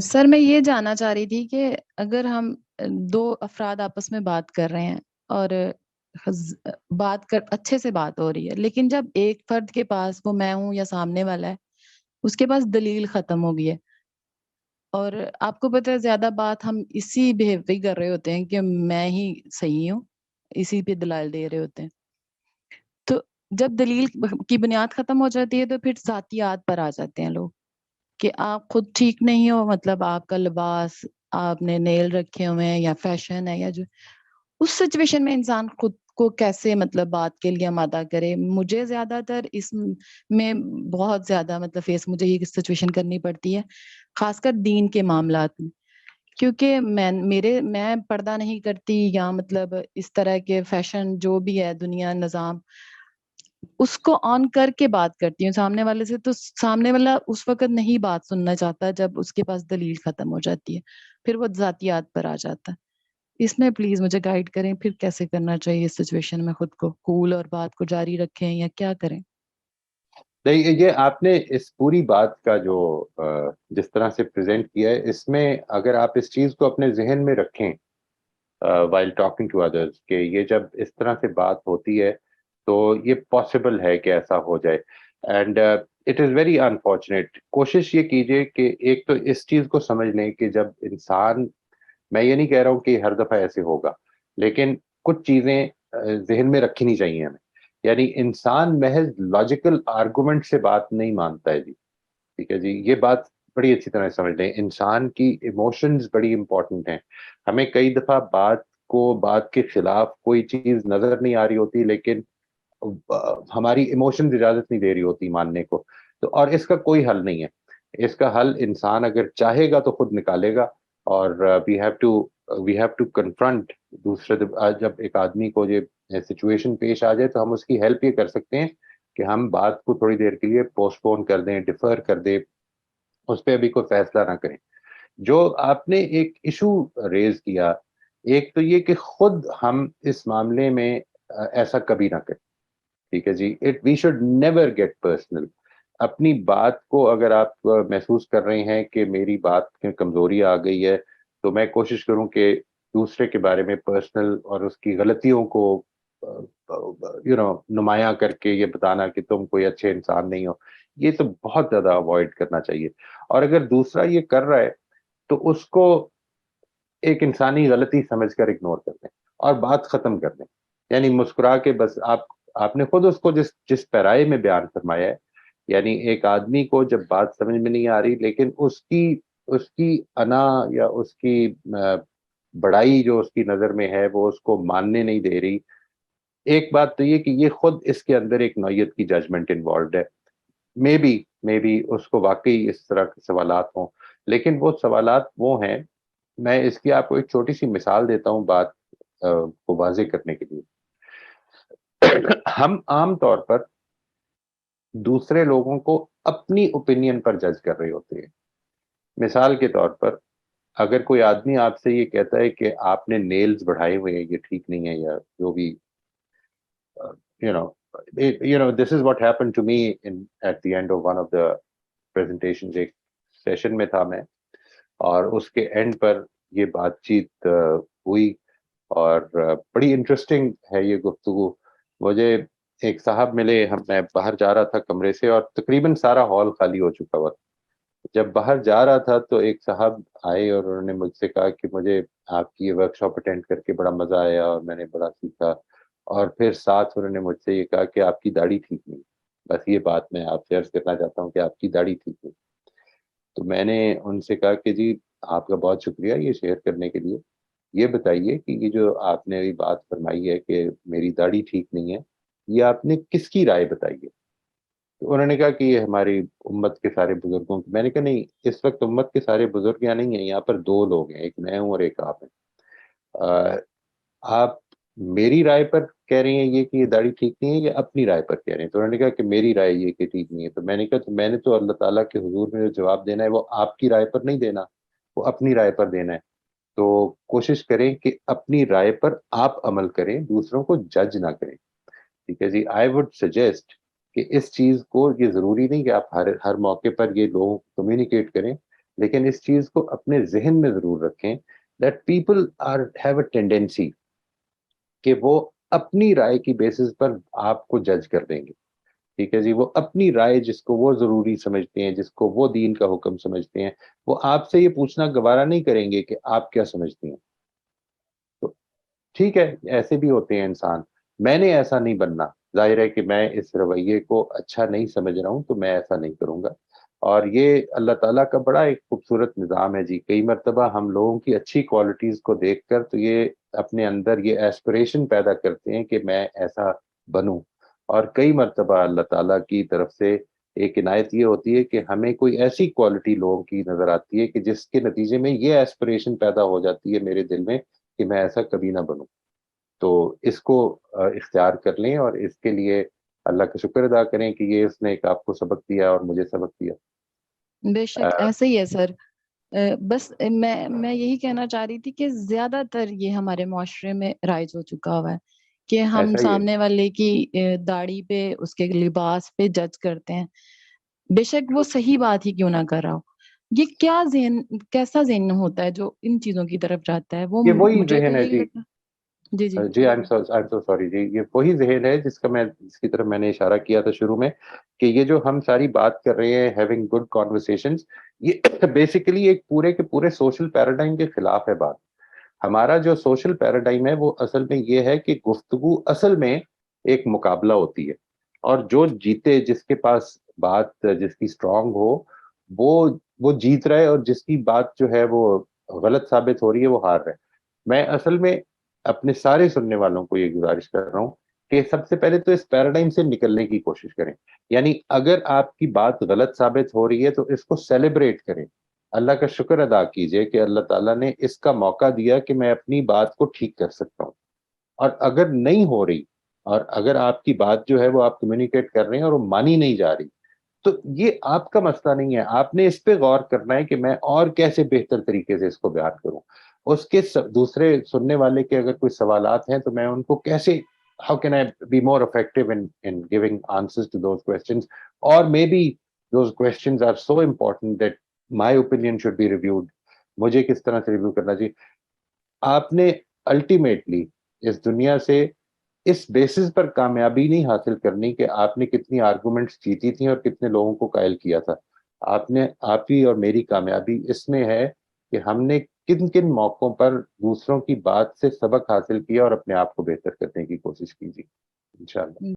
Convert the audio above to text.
سر میں یہ جاننا چاہ رہی تھی کہ اگر ہم دو افراد آپس میں بات کر رہے ہیں اور اچھے سے بات ہو رہی ہے، لیکن جب ایک فرد کے پاس، وہ میں ہوں یا سامنے والا ہے، اس کے پاس دلیل ختم ہو گئی ہے، اور آپ کو پتہ ہے زیادہ بات ہم اسی بہیو پہ ہی کر رہے ہوتے ہیں کہ میں ہی صحیح ہوں، اسی پہ دلائل دے رہے ہوتے ہیں، تو جب دلیل کی بنیاد ختم ہو جاتی ہے تو پھر ذاتیات پر آ جاتے ہیں لوگ کہ آپ خود ٹھیک نہیں ہو، مطلب آپ کا لباس، آپ نے نیل رکھے ہوئے ہیں یا فیشن ہے یا جو اس سچویشن میں انسان خود کو کیسے مطلب بات کے لیے آمادہ کرے. مجھے زیادہ تر اس میں بہت زیادہ مطلب فیس مجھے یہ سچویشن کرنی پڑتی ہے، خاص کر دین کے معاملات میں، کیونکہ میں پردہ نہیں کرتی یا مطلب اس طرح کے فیشن جو بھی ہے دنیا نظام اس کو آن کر کے بات کرتی ہوں سامنے والے سے، تو سامنے والا اس وقت نہیں بات سننا چاہتا جب اس کے پاس دلیل ختم ہو جاتی ہے، پھر وہ ذاتیات پر آ جاتا ہے. اس میں پلیز مجھے گائیڈ کریں پھر کیسے کرنا چاہیے اس سچویشن میں خود کو کول اور بات کو جاری رکھیں یا کیا کریں. نہیں، یہ آپ نے اس پوری بات کا جو جس طرح سے پریزنٹ کیا ہے، اس میں اگر آپ اس چیز کو اپنے ذہن میں رکھیں وائل ٹاکنگ ٹو ادرس کہ یہ جب اس طرح سے بات ہوتی ہے تو یہ پاسبل ہے کہ ایسا ہو جائے، and it is very unfortunate. کوشش یہ کیجیے کہ ایک تو اس چیز کو سمجھ لیں کہ جب انسان، میں یہ نہیں کہہ رہا ہوں کہ ہر دفعہ ایسے ہوگا، لیکن کچھ چیزیں ذہن میں رکھنی چاہیے ہمیں. یعنی انسان محض لاجیکل آرگومنٹ سے بات نہیں مانتا ہے جی. ٹھیک ہے جی، یہ بات بڑی اچھی طرح سمجھ لیں. انسان کی ایموشنز بڑی امپورٹنٹ ہیں. ہمیں کئی دفعہ بات کے خلاف کوئی چیز نظر نہیں آ رہی ہوتی، لیکن ہماری ایموشنز اجازت نہیں دے رہی ہوتی ماننے کو. تو اور اس کا کوئی حل نہیں ہے. اس کا حل انسان اگر چاہے گا تو خود نکالے گا. اور وی ہیو ٹو کنفرنٹ دوسرے. جب ایک آدمی کو یہ سچویشن پیش آ جائے تو ہم اس کی ہیلپ یہ کر سکتے ہیں کہ ہم بات کو تھوڑی دیر کے لیے پوسٹ پون کر دیں، ڈیفر کر دیں، اس پہ ابھی کوئی فیصلہ نہ کریں. جو آپ نے ایک ایشو ریز کیا، ایک تو یہ کہ خود ہم اس معاملے میں ایسا کبھی نہ کریں. ٹھیک ہے جی، we should never get personal. اپنی بات کو اگر آپ محسوس کر رہے ہیں کہ میری بات میں کمزوری آ گئی ہے، تو میں کوشش کروں کہ دوسرے کے بارے میں پرسنل اور اس کی غلطیوں کو نمایاں کر کے یہ بتانا کہ تم کوئی اچھے انسان نہیں ہو، یہ تو بہت زیادہ اوائڈ کرنا چاہیے. اور اگر دوسرا یہ کر رہا ہے تو اس کو ایک انسانی غلطی سمجھ کر اگنور کر دیں اور بات ختم کر دیں. یعنی مسکرا کے بس آپ نے خود اس کو جس پیرائے میں بیان فرمایا ہے، یعنی ایک آدمی کو جب بات سمجھ میں نہیں آ رہی لیکن اس کی انا یا اس کی بڑائی جو اس کی نظر میں ہے وہ اس کو ماننے نہیں دے رہی. ایک بات تو یہ کہ یہ خود اس کے اندر ایک نوعیت کی ججمنٹ انوالوڈ ہے. مے بی اس کو واقعی اس طرح کے سوالات ہوں، لیکن وہ سوالات وہ ہیں. میں اس کی آپ کو ایک چھوٹی سی مثال دیتا ہوں بات کو واضح کرنے کے لیے. ہم عام طور پر دوسرے لوگوں کو اپنی اوپینین پر جج کر رہے ہوتے ہیں. مثال کے طور پر اگر کوئی آدمی آپ سے یہ کہتا ہے کہ آپ نے نیلز بڑھائے ہوئے ہیں، یہ ٹھیک نہیں ہے، یا جو بھی this is what happened to me at the end of one of the presentations. ایک سیشن میں تھا میں، اور اس کے اینڈ پر یہ بات چیت ہوئی، اور بڑی انٹرسٹنگ ہے یہ گفتگو. مجھے ایک صاحب ملے، میں باہر جا رہا تھا کمرے سے اور تقریباً سارا ہال خالی ہو چکا ہوا. جب باہر جا رہا تھا تو ایک صاحب آئے اور انہوں نے مجھ سے کہا کہ مجھے آپ کی یہ ورک شاپ اٹینڈ کر کے بڑا مزہ آیا اور میں نے بڑا سیکھا. اور پھر ساتھ انہوں نے مجھ سے یہ کہا کہ آپ کی داڑھی ٹھیک نہیں. بس یہ بات میں آپ سے عرض کرنا چاہتا ہوں کہ آپ کی داڑھی ٹھیک نہیں. تو میں نے ان سے کہا کہ جی آپ کا بہت شکریہ یہ شیئر کرنے کے لیے. یہ بتائیے کہ یہ جو آپ نے ابھی بات فرمائی ہے کہ میری داڑھی ٹھیک نہیں ہے، یہ آپ نے کس کی رائے بتائی ہے؟ تو انہوں نے کہا کہ یہ ہماری امت کے سارے بزرگوں کی. میں نے کہا نہیں، اس وقت امت کے سارے بزرگ یہاں نہیں ہیں، یہاں پر دو لوگ ہیں، ایک میں ہوں اور ایک آپ ہیں. آپ میری رائے پر کہہ رہی ہیں یہ کہ یہ داڑھی ٹھیک نہیں ہے، یا اپنی رائے پر کہہ رہے ہیں؟ تو انہوں نے کہا کہ میری رائے یہ کہ ٹھیک نہیں ہے. تو میں نے کہا تو میں نے تو اللہ تعالیٰ کے حضور میں جو جواب دینا ہے وہ آپ کی رائے پر نہیں دینا، وہ اپنی رائے پر دینا ہے. تو کوشش کریں کہ اپنی رائے پر آپ عمل کریں، دوسروں کو جج نہ کریں. ٹھیک ہے جی، آئی وڈ سجیسٹ کہ اس چیز کو، یہ ضروری نہیں کہ آپ ہر موقع پر یہ لوگوں کو کمیونیکیٹ کریں، لیکن اس چیز کو اپنے ذہن میں ضرور رکھیں that people have a tendency کہ وہ اپنی رائے کی بیسس پر آپ کو جج کر دیں گے. ٹھیک ہے جی, وہ اپنی رائے جس کو وہ ضروری سمجھتے ہیں, جس کو وہ دین کا حکم سمجھتے ہیں, وہ آپ سے یہ پوچھنا گوارا نہیں کریں گے کہ آپ کیا سمجھتی ہیں. تو ٹھیک ہے, ایسے بھی ہوتے ہیں انسان. میں نے ایسا نہیں بننا. ظاہر ہے کہ میں اس رویے کو اچھا نہیں سمجھ رہا ہوں تو میں ایسا نہیں کروں گا. اور یہ اللہ تعالیٰ کا بڑا ایک خوبصورت نظام ہے جی. کئی مرتبہ ہم لوگوں کی اچھی کوالٹیز کو دیکھ کر تو یہ اپنے اندر یہ ایسپریشن پیدا کرتے ہیں کہ میں ایسا بنوں, اور کئی مرتبہ اللہ تعالیٰ کی طرف سے ایک عنایت یہ ہوتی ہے کہ ہمیں کوئی ایسی کوالٹی لوگوں کی نظر آتی ہے کہ جس کے نتیجے میں یہ ایسپریشن پیدا ہو جاتی ہے میرے دل میں کہ میں ایسا کبھی نہ بنوں. تو اس کو اختیار کر لیں اور اس کے لیے اللہ کا شکر ادا کریں کہ یہ اس نے ایک آپ کو سبق دیا اور مجھے سبق دیا. بے شک ایسا ہی ہے سر. بس میں یہی کہنا چاہ رہی تھی کہ زیادہ تر یہ ہمارے معاشرے میں رائج ہو چکا ہوا ہے کہ ہم ایسا ہی ہے. سامنے والے کی داڑھی پہ, اس کے لباس پہ جج کرتے ہیں, بے شک وہ صحیح بات ہی کیوں نہ کر رہا ہو. یہ کیا ذہن, کیسا ذہن ہوتا ہے جو ان چیزوں کی طرف جاتا ہے؟ وہ یہ وہی مجھے تو ذہن ہے یہی جی. لگتا. جی جی جی آئی ایم سو سوری جی, یہ وہی ذہن ہے جس کی طرف میں نے اشارہ کیا تھا شروع میں کہ یہ جو ہم ساری بات کر رہے ہیں ہیونگ گڈ کانورسیشنز, یہ بیسیکلی ایک پورے کے پورے سوشل پیراڈائم کے خلاف ہے بات. ہمارا جو سوشل پیراڈائم ہے وہ اصل میں یہ ہے کہ گفتگو اصل میں ایک مقابلہ ہوتی ہے, اور جو جیتے, جس کے پاس بات جس کی اسٹرانگ ہو وہ جیت رہا ہے, اور جس کی بات جو ہے وہ غلط ثابت ہو رہی ہے وہ ہار رہا ہے. میں اصل میں اپنے سارے سننے والوں کو یہ گزارش کر رہا ہوں کہ سب سے پہلے تو اس پیراڈائم سے نکلنے کی کوشش کریں. یعنی اگر آپ کی بات غلط ثابت ہو رہی ہے تو اس کو سیلیبریٹ کریں, اللہ کا شکر ادا کیجئے کہ اللہ تعالیٰ نے اس کا موقع دیا کہ میں اپنی بات کو ٹھیک کر سکتا ہوں. اور اگر نہیں ہو رہی, اور اگر آپ کی بات جو ہے وہ آپ کمیونیکیٹ کر رہے ہیں اور وہ مانی نہیں جا رہی, تو یہ آپ کا مسئلہ نہیں ہے. آپ نے اس پہ غور کرنا ہے کہ میں اور کیسے بہتر طریقے سے اس کو بیان کروں. اس کے دوسرے سننے والے کے اگر کوئی سوالات ہیں تو میں ان کو کیسے, how can I be more effective in giving answers to those questions, or maybe those questions are so important that my opinion should be reviewed. مجھے کس طرح سے ریویو کرنا چاہیے. آپ نے الٹیمیٹلی اس دنیا سے اس بیسس پر کامیابی نہیں حاصل کرنی کہ آپ نے کتنی آرگومنٹس جیتی تھیں اور کتنے لوگوں کو قائل کیا تھا. آپ ہی اور میری کامیابی اس میں ہے کہ ہم نے کن کن موقعوں پر دوسروں کی بات سے سبق حاصل کیا اور اپنے آپ کو بہتر کرنے کی کوشش کیجیے انشاءاللہ.